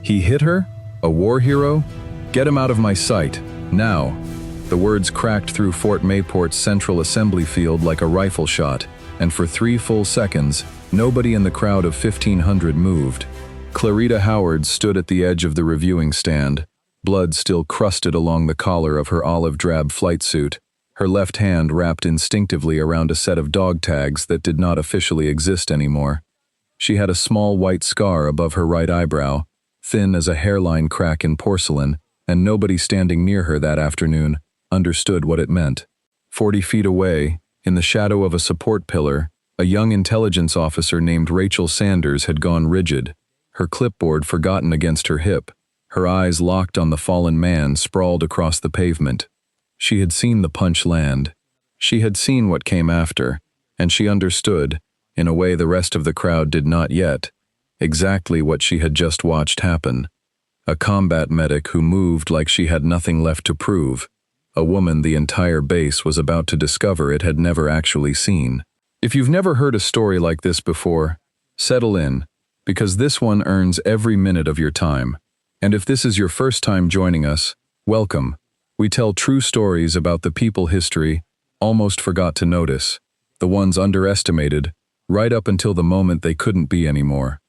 He hit her? A war hero? Get him out of my sight, now. The words cracked through Fort Mayport's central assembly field like a rifle shot, and for 3 full seconds, nobody in the crowd of 1,500 moved. Clarita Howards stood at the edge of the reviewing stand, blood still crusted along the collar of her olive-drab flight suit, her left hand wrapped instinctively around a set of dog tags that did not officially exist anymore. She had a small white scar above her right eyebrow, thin as a hairline crack in porcelain, and nobody standing near her that afternoon understood what it meant. 40 feet away, in the shadow of a support pillar, a young intelligence officer named Rachel Sanders had gone rigid, her clipboard forgotten against her hip, her eyes locked on the fallen man sprawled across the pavement. She had seen the punch land. She had seen what came after, and she understood, in a way the rest of the crowd did not yet, exactly what she had just watched happen. A combat medic who moved like she had nothing left to prove. A woman the entire base was about to discover it had never actually seen. If you've never heard a story like this before, settle in, because this one earns every minute of your time. And if this is your first time joining us, welcome. We tell true stories about the people history almost forgot to notice, the ones underestimated, right up until the moment they couldn't be anymore.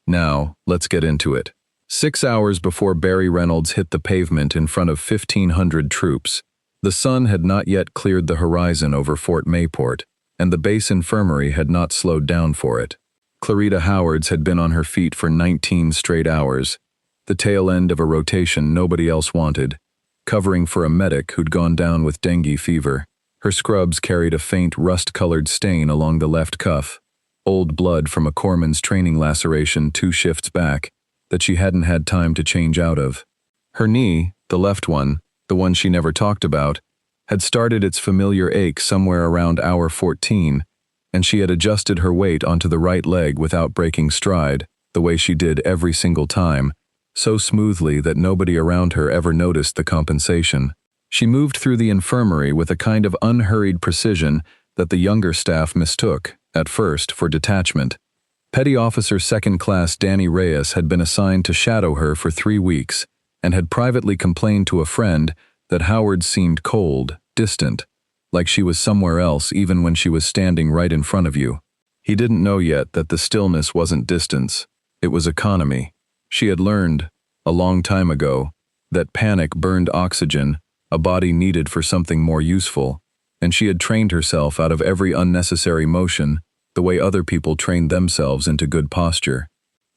Now, let's get into it. 6 hours before Barry Reynolds hit the pavement in front of 1,500 troops, the sun had not yet cleared the horizon over Fort Mayport, and the base infirmary had not slowed down for it. Clarita Howards had been on her feet for 19 straight hours, the tail end of a rotation nobody else wanted, covering for a medic who'd gone down with dengue fever. Her scrubs carried a faint rust-colored stain along the left cuff, old blood from a corpsman's training laceration 2 shifts back that she hadn't had time to change out of. Her knee, the left one, the one she never talked about, had started its familiar ache somewhere around hour 14, and she had adjusted her weight onto the right leg without breaking stride, the way she did every single time, so smoothly that nobody around her ever noticed the compensation. She moved through the infirmary with a kind of unhurried precision that the younger staff mistook, at first, for detachment. Petty Officer Second Class Danny Reyes had been assigned to shadow her for 3 weeks, and had privately complained to a friend that Howard seemed cold, distant, like she was somewhere else even when she was standing right in front of you. He didn't know yet that the stillness wasn't distance, it was economy. She had learned, a long time ago, that panic burned oxygen, a body needed for something more useful, and she had trained herself out of every unnecessary motion, the way other people trained themselves into good posture.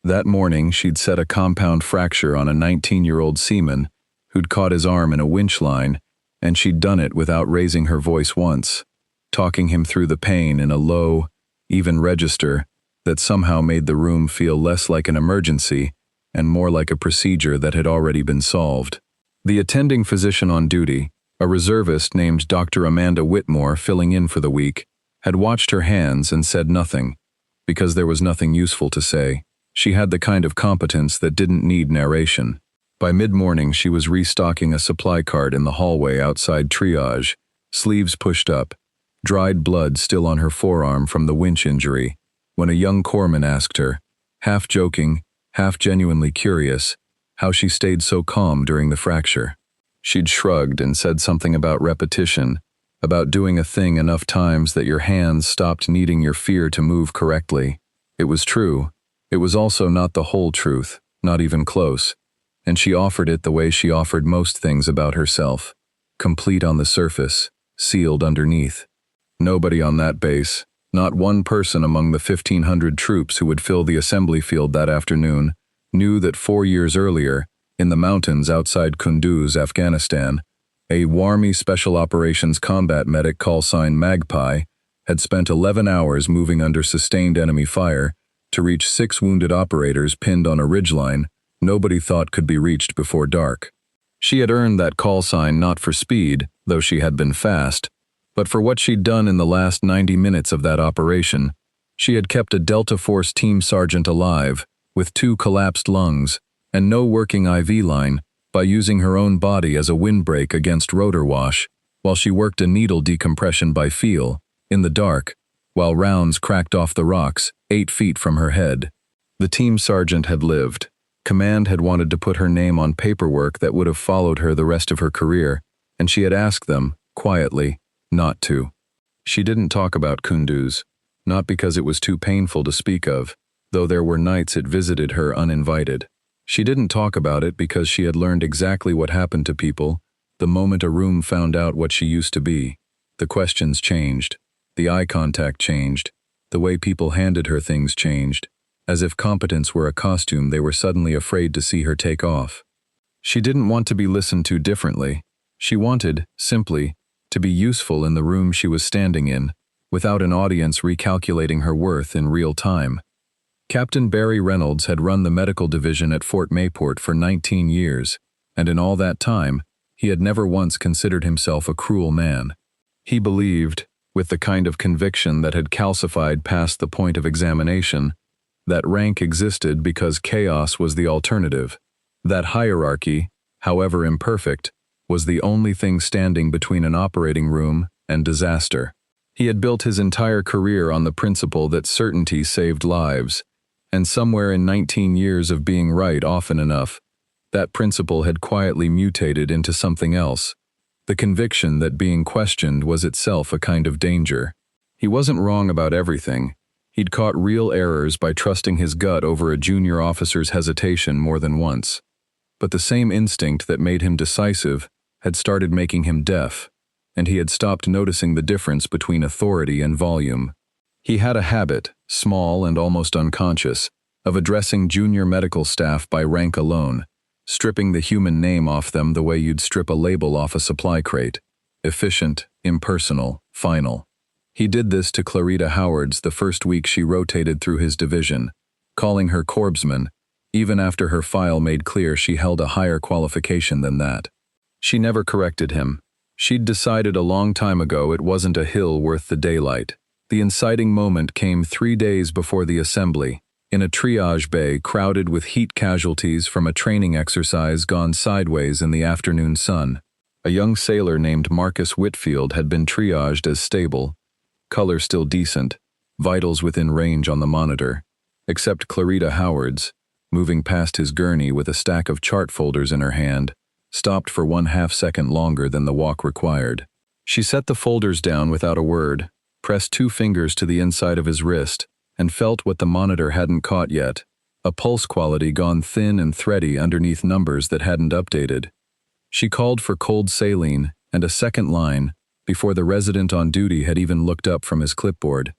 That morning she'd set a compound fracture on a 19-year-old seaman who'd caught his arm in a winch line, and she'd done it without raising her voice once, talking him through the pain in a low, even register that somehow made the room feel less like an emergency and more like a procedure that had already been solved. The attending physician on duty, a reservist named Dr. Amanda Whitmore filling in for the week, had watched her hands and said nothing, because there was nothing useful to say. She had the kind of competence that didn't need narration. By mid-morning she was restocking a supply cart in the hallway outside Triage, sleeves pushed up, dried blood still on her forearm from the winch injury, when a young corpsman asked her, half joking, half genuinely curious, how she stayed so calm during the fracture. She'd shrugged and said something about repetition, about doing a thing enough times that your hands stopped needing your fear to move correctly. It was true. It was also not the whole truth, not even close, and she offered it the way she offered most things about herself, complete on the surface, sealed underneath. Nobody on that base, not one person among the 1,500 troops who would fill the assembly field that afternoon, knew that 4 years earlier, in the mountains outside Kunduz, Afghanistan, a Army Special Operations combat medic callsign Magpie had spent 11 hours moving under sustained enemy fire to reach 6 wounded operators pinned on a ridgeline nobody thought could be reached before dark. She had earned that callsign not for speed, though she had been fast, but for what she'd done in the last 90 minutes of that operation. She had kept a Delta Force team sergeant alive, with 2 collapsed lungs, and no working IV line, by using her own body as a windbreak against rotor wash, while she worked a needle decompression by feel, in the dark, while rounds cracked off the rocks 8 feet from her head. The team sergeant had lived. Command had wanted to put her name on paperwork that would have followed her the rest of her career, and she had asked them, quietly, not to. She didn't talk about Kunduz, not because it was too painful to speak of, though there were nights it visited her uninvited. She didn't talk about it because she had learned exactly what happened to people the moment a room found out what she used to be. The questions changed. The eye contact changed. The way people handed her things changed. As if competence were a costume they were suddenly afraid to see her take off. She didn't want to be listened to differently. She wanted, simply, to be useful in the room she was standing in, without an audience recalculating her worth in real time. Captain Barry Reynolds had run the medical division at Fort Mayport for 19 years, and in all that time, he had never once considered himself a cruel man. He believed, with the kind of conviction that had calcified past the point of examination, that rank existed because chaos was the alternative, that hierarchy, however imperfect, was the only thing standing between an operating room and disaster. He had built his entire career on the principle that certainty saved lives, and somewhere in 19 years of being right often enough, that principle had quietly mutated into something else, the conviction that being questioned was itself a kind of danger. He wasn't wrong about everything. He'd caught real errors by trusting his gut over a junior officer's hesitation more than once. But the same instinct that made him decisive had started making him deaf, and he had stopped noticing the difference between authority and volume. He had a habit, small and almost unconscious, of addressing junior medical staff by rank alone, stripping the human name off them the way you'd strip a label off a supply crate. Efficient, impersonal, final. He did this to Clarita Howards the first week she rotated through his division, calling her corpsman, even after her file made clear she held a higher qualification than that. She never corrected him. She'd decided a long time ago it wasn't a hill worth the daylight. The inciting moment came 3 days before the assembly, in a triage bay crowded with heat casualties from a training exercise gone sideways in the afternoon sun. A young sailor named Marcus Whitfield had been triaged as stable, color still decent, vitals within range on the monitor, except Clarita Howards, moving past his gurney with a stack of chart folders in her hand, stopped for 1/2 second longer than the walk required. She set the folders down without a word, pressed 2 fingers to the inside of his wrist, and felt what the monitor hadn't caught yet, a pulse quality gone thin and thready underneath numbers that hadn't updated. She called for cold saline and a second line before the resident on duty had even looked up from his clipboard.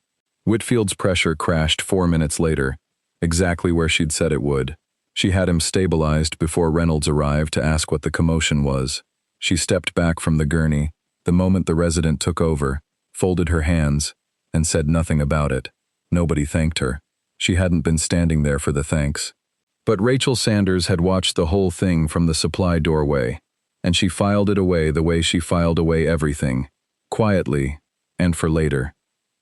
Whitfield's pressure crashed 4 minutes later, exactly where she'd said it would. She had him stabilized before Reynolds arrived to ask what the commotion was. She stepped back from the gurney, the moment the resident took over, folded her hands, and said nothing about it. Nobody thanked her. She hadn't been standing there for the thanks. But Rachel Sanders had watched the whole thing from the supply doorway, and she filed it away the way she filed away everything, quietly, and for later.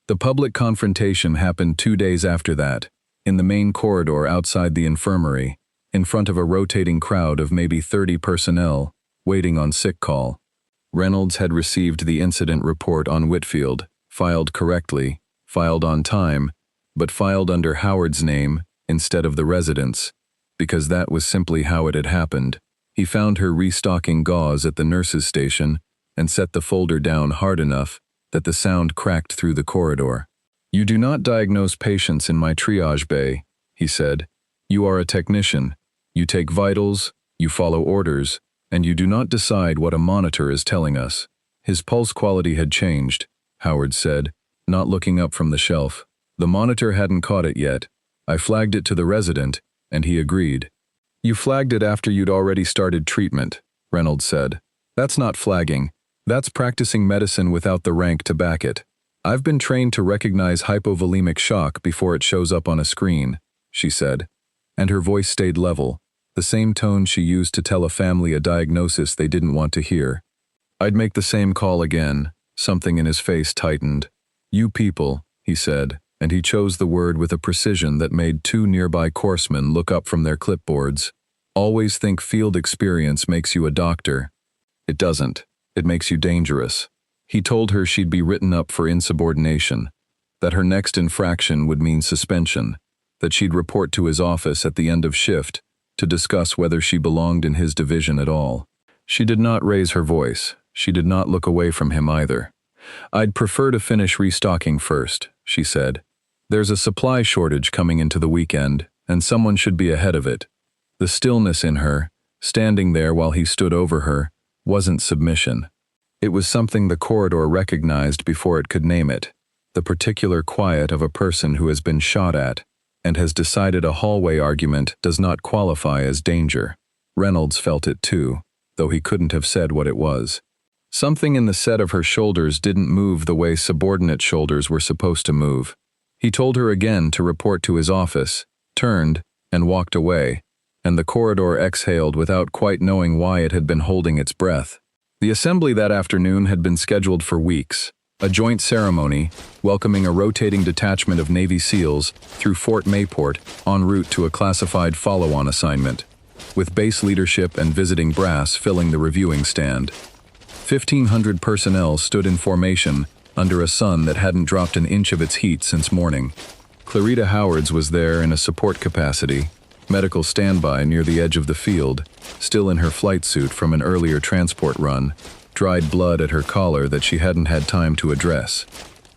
The public confrontation happened 2 days after that, in the main corridor outside the infirmary, in front of a rotating crowd of maybe 30 personnel, waiting on sick call. Reynolds had received the incident report on Whitfield, filed correctly, filed on time, but filed under Howard's name instead of the resident's, because that was simply how it had happened. He found her restocking gauze at the nurse's station and set the folder down hard enough that the sound cracked through the corridor. "You do not diagnose patients in my triage bay," he said. "You are a technician. You take vitals, you follow orders, and you do not decide what a monitor is telling us." His pulse quality had changed, Howard said, not looking up from the shelf. "The monitor hadn't caught it yet. I flagged it to the resident, and he agreed." "You flagged it after you'd already started treatment," Reynolds said. "That's not flagging. That's practicing medicine without the rank to back it. I've been trained to recognize hypovolemic shock before it shows up on a screen," she said, and her voice stayed level, the same tone she used to tell a family a diagnosis they didn't want to hear. "I'd make the same call again." Something in his face tightened. "You people," he said, and he chose the word with a precision that made 2 nearby corpsmen look up from their clipboards, "always think field experience makes you a doctor. It doesn't. It makes you dangerous." He told her she'd be written up for insubordination, that her next infraction would mean suspension, that she'd report to his office at the end of shift, to discuss whether she belonged in his division at all. She did not raise her voice. She did not look away from him either. "I'd prefer to finish restocking first," she said. "There's a supply shortage coming into the weekend, and someone should be ahead of it." The stillness in her, standing there while he stood over her, wasn't submission. It was something the corridor recognized before it could name it, the particular quiet of a person who has been shot at and has decided a hallway argument does not qualify as danger. Reynolds felt it too, though he couldn't have said what it was. Something in the set of her shoulders didn't move the way subordinate shoulders were supposed to move. He told her again to report to his office, turned, and walked away, and the corridor exhaled without quite knowing why it had been holding its breath. The assembly that afternoon had been scheduled for weeks, a joint ceremony welcoming a rotating detachment of Navy SEALs through Fort Mayport en route to a classified follow-on assignment, with base leadership and visiting brass filling the reviewing stand. 1,500 personnel stood in formation under a sun that hadn't dropped an inch of its heat since morning. Clarita Howards was there in a support capacity, medical standby near the edge of the field, still in her flight suit from an earlier transport run, dried blood at her collar that she hadn't had time to address.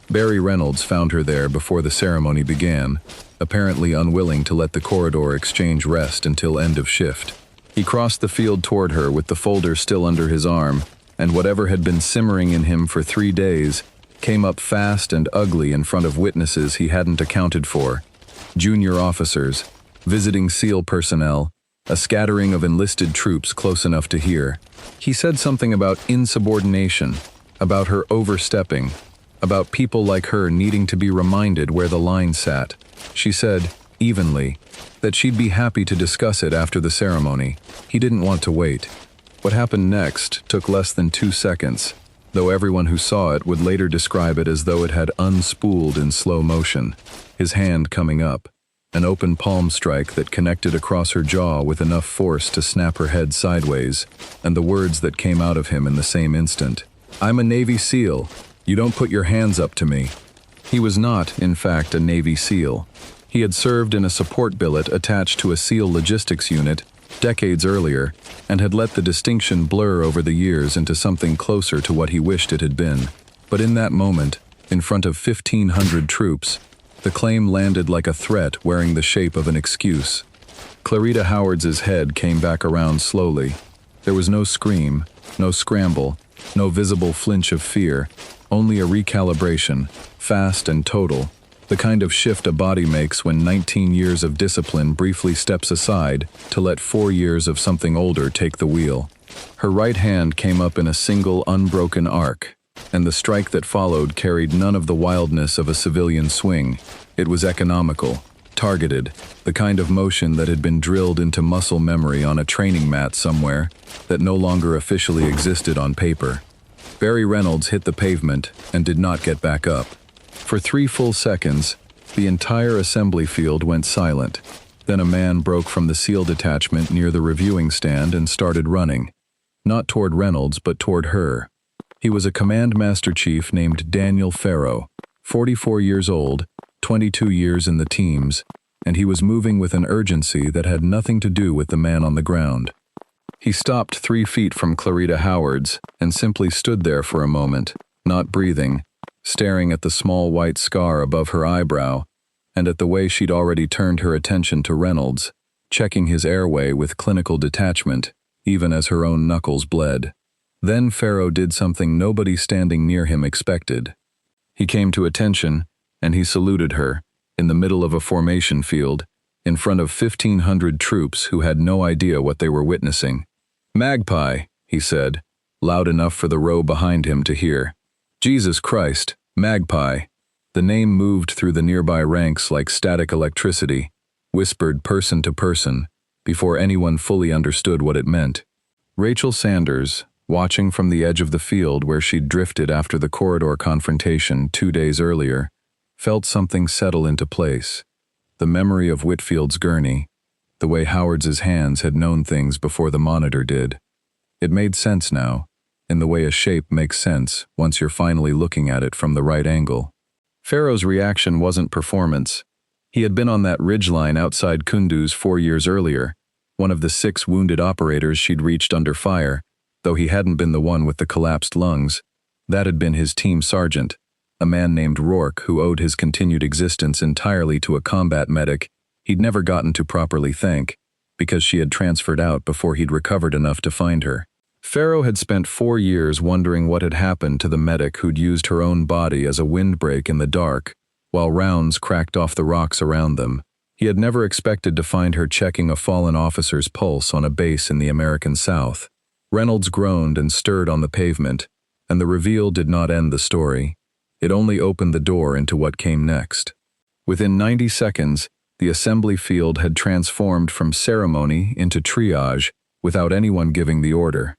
Barry Reynolds found her there before the ceremony began, apparently unwilling to let the corridor exchange rest until end of shift. He crossed the field toward her with the folder still under his arm, and whatever had been simmering in him for 3 days came up fast and ugly in front of witnesses he hadn't accounted for. Junior officers, visiting SEAL personnel, a scattering of enlisted troops close enough to hear. He said something about insubordination, about her overstepping, about people like her needing to be reminded where the line sat. She said, evenly, that she'd be happy to discuss it after the ceremony. He didn't want to wait. What happened next took less than 2 seconds, though everyone who saw it would later describe it as though it had unspooled in slow motion, his hand coming up, an open palm strike that connected across her jaw with enough force to snap her head sideways, and the words that came out of him in the same instant. "I'm a Navy SEAL. You don't put your hands up to me." He was not, in fact, a Navy SEAL. He had served in a support billet attached to a SEAL logistics unit decades earlier, and had let the distinction blur over the years into something closer to what he wished it had been. But in that moment, in front of 1,500 troops, the claim landed like a threat wearing the shape of an excuse. Clarita Howards' head came back around slowly. There was no scream, no scramble, no visible flinch of fear, only a recalibration, fast and total, the kind of shift a body makes when 19 years of discipline briefly steps aside to let 4 years of something older take the wheel. Her right hand came up in a single unbroken arc, and the strike that followed carried none of the wildness of a civilian swing. It was economical, targeted, the kind of motion that had been drilled into muscle memory on a training mat somewhere that no longer officially existed on paper. Barry Reynolds hit the pavement and did not get back up. For 3 full seconds, the entire assembly field went silent. Then a man broke from the SEAL detachment near the reviewing stand and started running. Not toward Reynolds, but toward her. He was a command master chief named Daniel Pharaoh, 44 years old, 22 years in the teams, and he was moving with an urgency that had nothing to do with the man on the ground. He stopped 3 feet from Clarita Howards and simply stood there for a moment, not breathing, staring at the small white scar above her eyebrow and at the way she'd already turned her attention to Reynolds, checking his airway with clinical detachment, even as her own knuckles bled. Then Pharaoh did something nobody standing near him expected. He came to attention, and he saluted her, in the middle of a formation field, in front of 1,500 troops who had no idea what they were witnessing. "Magpie," he said, loud enough for the row behind him to hear. "Jesus Christ, Magpie." The name moved through the nearby ranks like static electricity, whispered person to person, before anyone fully understood what it meant. Rachel Sanders, watching from the edge of the field where she'd drifted after the corridor confrontation 2 days earlier, felt something settle into place. The memory of Whitfield's gurney, the way Howards' hands had known things before the monitor did. It made sense now, in the way a shape makes sense once you're finally looking at it from the right angle. Pharaoh's reaction wasn't performance. He had been on that ridgeline outside Kunduz 4 years earlier, one of the 6 wounded operators she'd reached under fire, though he hadn't been the one with the collapsed lungs. That had been his team sergeant, a man named Rourke who owed his continued existence entirely to a combat medic he'd never gotten to properly thank, because she had transferred out before he'd recovered enough to find her. Pharaoh had spent 4 years wondering what had happened to the medic who'd used her own body as a windbreak in the dark, while rounds cracked off the rocks around them. He had never expected to find her checking a fallen officer's pulse on a base in the American South. Reynolds groaned and stirred on the pavement, and the reveal did not end the story. It only opened the door into what came next. Within 90 seconds, the assembly field had transformed from ceremony into triage without anyone giving the order.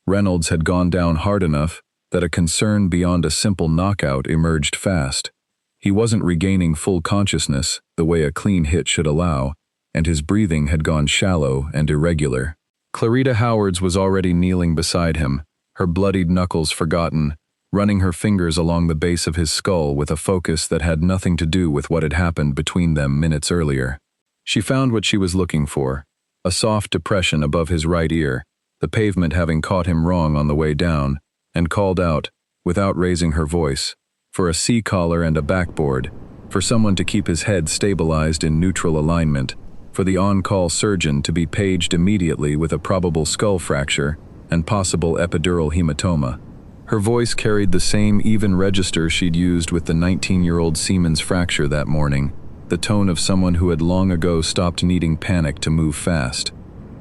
Reynolds had gone down hard enough that a concern beyond a simple knockout emerged fast. He wasn't regaining full consciousness the way a clean hit should allow, and his breathing had gone shallow and irregular. Clarita Howards was already kneeling beside him, her bloodied knuckles forgotten, running her fingers along the base of his skull with a focus that had nothing to do with what had happened between them minutes earlier. She found what she was looking for, a soft depression above his right ear, the pavement having caught him wrong on the way down, and called out, without raising her voice, for a C-collar and a backboard, for someone to keep his head stabilized in neutral alignment, for the on-call surgeon to be paged immediately with a probable skull fracture and possible epidural hematoma. Her voice carried the same even register she'd used with the 19-year-old seaman's fracture that morning, the tone of someone who had long ago stopped needing panic to move fast.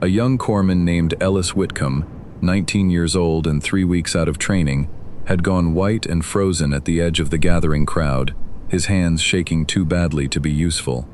A young corpsman named Ellis Whitcomb, 19 years old and 3 weeks out of training, had gone white and frozen at the edge of the gathering crowd, his hands shaking too badly to be useful.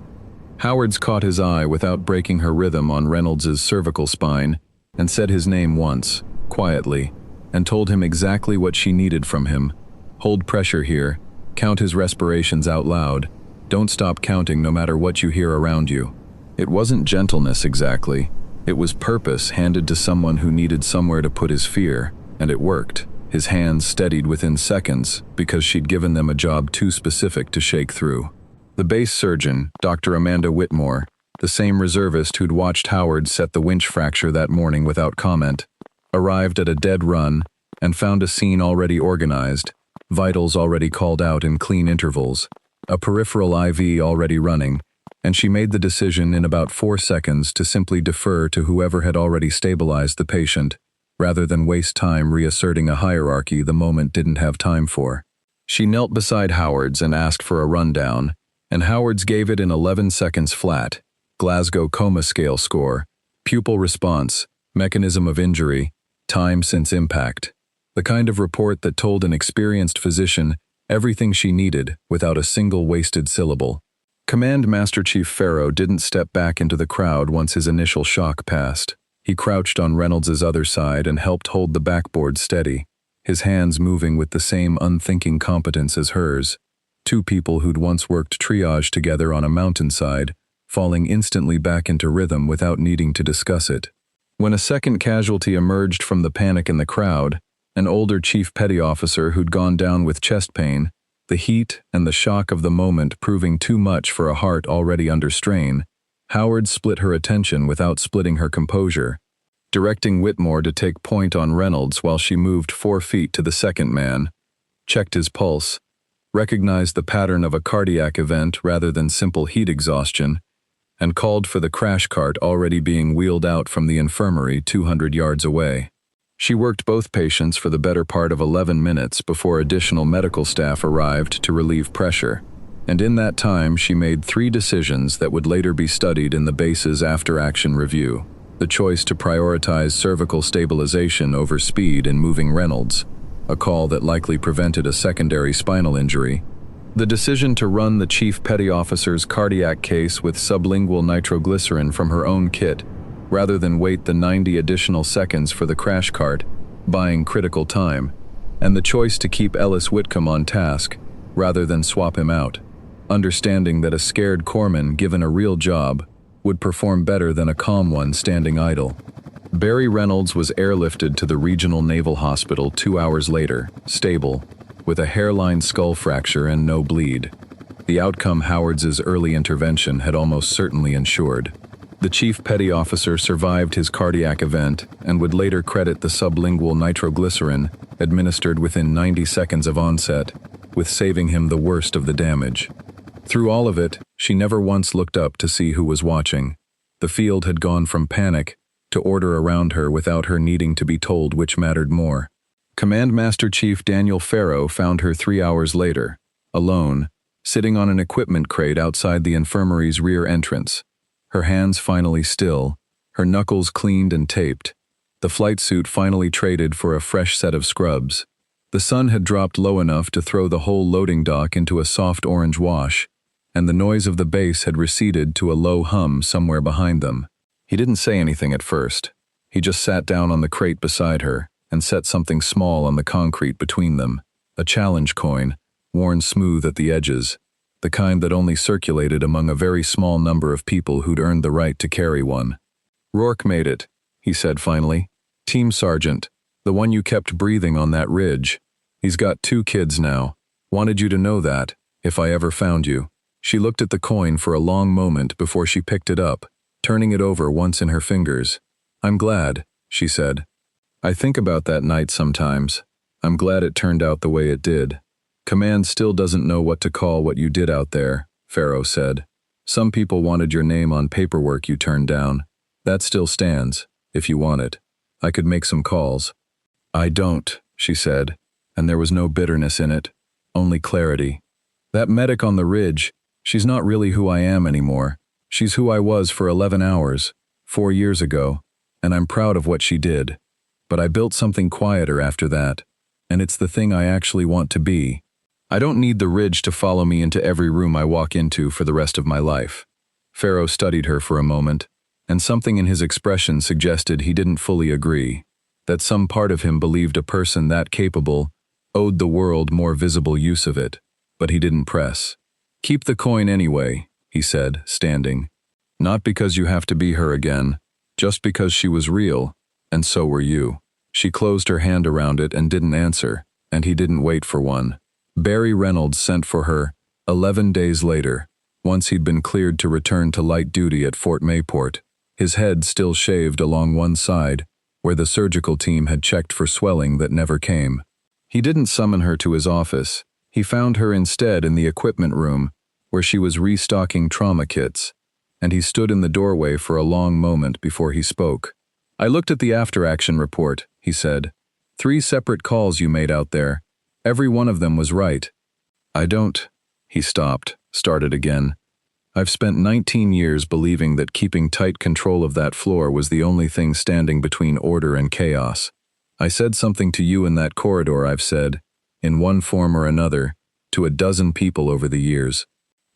Howards caught his eye without breaking her rhythm on Reynolds's cervical spine and said his name once, quietly, and told him exactly what she needed from him. Hold pressure here, count his respirations out loud, don't stop counting no matter what you hear around you. It wasn't gentleness exactly, it was purpose handed to someone who needed somewhere to put his fear, and it worked. His hands steadied within seconds because she'd given them a job too specific to shake through. The base surgeon, Dr. Amanda Whitmore, the same reservist who'd watched Howard set the winch fracture that morning without comment, arrived at a dead run and found a scene already organized, vitals already called out in clean intervals, a peripheral IV already running, and she made the decision in about 4 seconds to simply defer to whoever had already stabilized the patient, rather than waste time reasserting a hierarchy the moment didn't have time for. She knelt beside Howards and asked for a rundown, and Howards gave it in 11 seconds flat: Glasgow Coma Scale score, pupil response, mechanism of injury, time since impact. The kind of report that told an experienced physician everything she needed without a single wasted syllable. Command Master Chief Pharaoh didn't step back into the crowd once his initial shock passed. He crouched on Reynolds' other side and helped hold the backboard steady, his hands moving with the same unthinking competence as hers. 2 people who'd once worked triage together on a mountainside, falling instantly back into rhythm without needing to discuss it. When a second casualty emerged from the panic in the crowd, an older chief petty officer who'd gone down with chest pain, the heat and the shock of the moment proving too much for a heart already under strain, Howard split her attention without splitting her composure, directing Whitmore to take point on Reynolds while she moved 4 feet to the second man, checked his pulse, recognized the pattern of a cardiac event rather than simple heat exhaustion, and called for the crash cart already being wheeled out from the infirmary 200 yards away. She worked both patients for the better part of 11 minutes before additional medical staff arrived to relieve pressure, and in that time she made 3 decisions that would later be studied in the base's after-action review: the choice to prioritize cervical stabilization over speed in moving Reynolds, a call that likely prevented a secondary spinal injury, the decision to run the chief petty officer's cardiac case with sublingual nitroglycerin from her own kit, rather than wait the 90 additional seconds for the crash cart, buying critical time, and the choice to keep Ellis Whitcomb on task, rather than swap him out, understanding that a scared corpsman given a real job would perform better than a calm one standing idle. Barry Reynolds was airlifted to the Regional Naval Hospital 2 hours later, stable, with a hairline skull fracture and no bleed. The outcome Howards' early intervention had almost certainly ensured. The chief petty officer survived his cardiac event and would later credit the sublingual nitroglycerin, administered within 90 seconds of onset, with saving him the worst of the damage. Through all of it, she never once looked up to see who was watching. The field had gone from panic to order around her without her needing to be told which mattered more. Command Master Chief Daniel Pharaoh found her 3 hours later, alone, sitting on an equipment crate outside the infirmary's rear entrance. Her hands finally still, her knuckles cleaned and taped. The flight suit finally traded for a fresh set of scrubs. The sun had dropped low enough to throw the whole loading dock into a soft orange wash, and the noise of the base had receded to a low hum somewhere behind them. He didn't say anything at first. He just sat down on the crate beside her and set something small on the concrete between them, a challenge coin, worn smooth at the edges, the kind that only circulated among a very small number of people who'd earned the right to carry one. "Rourke made it," he said finally. "Team Sergeant, the one you kept breathing on that ridge. He's got 2 kids now. Wanted you to know that, if I ever found you." She looked at the coin for a long moment before she picked it up, turning it over once in her fingers. "I'm glad," she said. "I think about that night sometimes. I'm glad it turned out the way it did." "Command still doesn't know what to call what you did out there," Pharaoh said. "Some people wanted your name on paperwork you turned down. That still stands, if you want it. I could make some calls." "I don't," she said, and there was no bitterness in it, only clarity. "That medic on the ridge, she's not really who I am anymore. She's who I was for 11 hours, 4 years ago, and I'm proud of what she did. But I built something quieter after that, and it's the thing I actually want to be. I don't need the ridge to follow me into every room I walk into for the rest of my life." Pharaoh studied her for a moment, and something in his expression suggested he didn't fully agree, that some part of him believed a person that capable owed the world more visible use of it, but he didn't press. "Keep the coin anyway," he said, standing. "Not because you have to be her again, just because she was real, and so were you." She closed her hand around it and didn't answer, and he didn't wait for one. Barry Reynolds sent for her 11 days later, once he'd been cleared to return to light duty at Fort Mayport, his head still shaved along one side, where the surgical team had checked for swelling that never came. He didn't summon her to his office. He found her instead in the equipment room, where she was restocking trauma kits, and he stood in the doorway for a long moment before he spoke. "I looked at the after-action report," he said. "3 separate calls you made out there. Every one of them was right." "I don't..." He stopped, started again. "I've spent 19 years believing that keeping tight control of that floor was the only thing standing between order and chaos. I said something to you in that corridor I've said, in one form or another, to a dozen people over the years.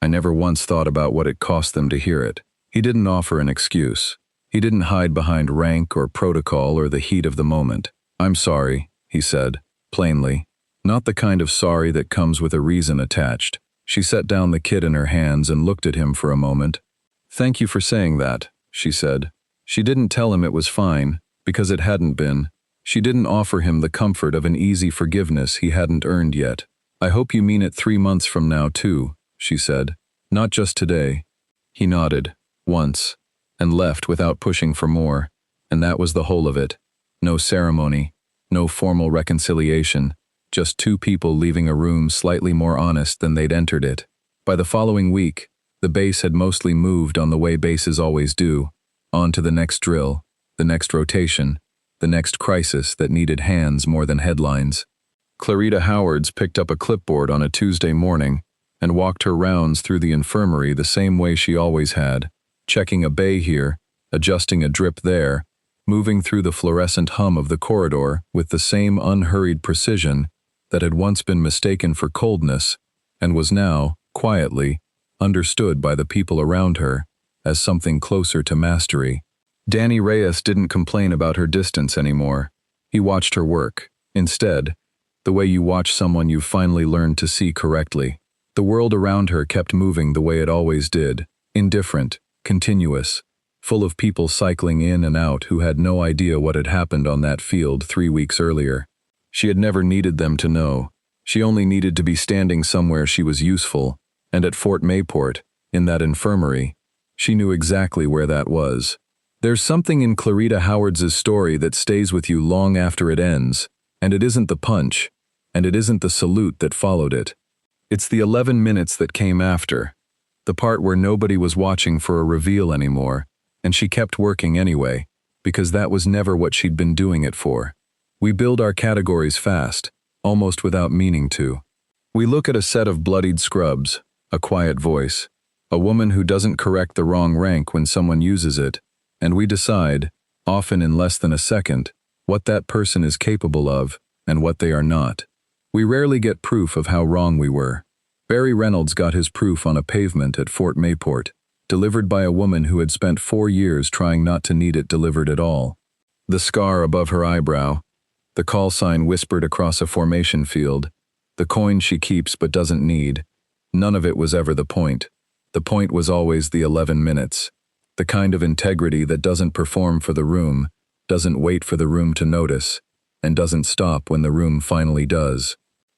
I never once thought about what it cost them to hear it." He didn't offer an excuse. He didn't hide behind rank or protocol or the heat of the moment. "I'm sorry," he said, plainly. Not the kind of sorry that comes with a reason attached. She set down the kit in her hands and looked at him for a moment. "Thank you for saying that," she said. She didn't tell him it was fine, because it hadn't been. She didn't offer him the comfort of an easy forgiveness he hadn't earned yet. "I hope you mean it 3 months from now, too," she said. "Not just today." He nodded, once, and left without pushing for more, and that was the whole of it. No ceremony, no formal reconciliation, just 2 people leaving a room slightly more honest than they'd entered it. By the following week, the base had mostly moved on the way bases always do, on to the next drill, the next rotation, the next crisis that needed hands more than headlines. Clarita Howards picked up a clipboard on a Tuesday morning and walked her rounds through the infirmary the same way she always had, checking a bay here, adjusting a drip there, moving through the fluorescent hum of the corridor with the same unhurried precision that had once been mistaken for coldness and was now, quietly, understood by the people around her as something closer to mastery. Danny Reyes didn't complain about her distance anymore. He watched her work, instead, the way you watch someone you've finally learned to see correctly. The world around her kept moving the way it always did, indifferent, continuous, full of people cycling in and out who had no idea what had happened on that field 3 weeks earlier. She had never needed them to know. She only needed to be standing somewhere she was useful, and at Fort Mayport, in that infirmary, She knew exactly where that was. There's something in Clarita Howards' story that stays with you long after it ends, and it isn't the punch, and it isn't the salute that followed it. It's the 11 minutes that came after, the part where nobody was watching for a reveal anymore, and she kept working anyway, because that was never what she'd been doing it for. We build our categories fast, almost without meaning to. We look at a set of bloodied scrubs, a quiet voice, a woman who doesn't correct the wrong rank when someone uses it, and we decide, often in less than a second, what that person is capable of and what they are not. We rarely get proof of how wrong we were. Reynolds got his proof on a pavement at Fort Mayport, delivered by a woman who had spent 4 years trying not to need it delivered at all. The scar above her eyebrow, the call sign whispered across a formation field, the coin she keeps but doesn't need, none of it was ever the point. The point was always the 11 minutes. The kind of integrity that doesn't perform for the room, doesn't wait for the room to notice, and doesn't stop when the room finally does.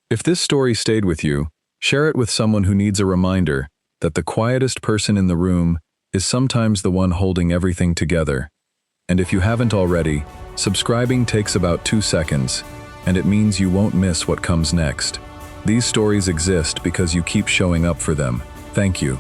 If this story stayed with you, share it with someone who needs a reminder that the quietest person in the room is sometimes the one holding everything together. And if you haven't already, subscribing takes about 2 seconds, and it means you won't miss what comes next. These stories exist because you keep showing up for them. Thank you.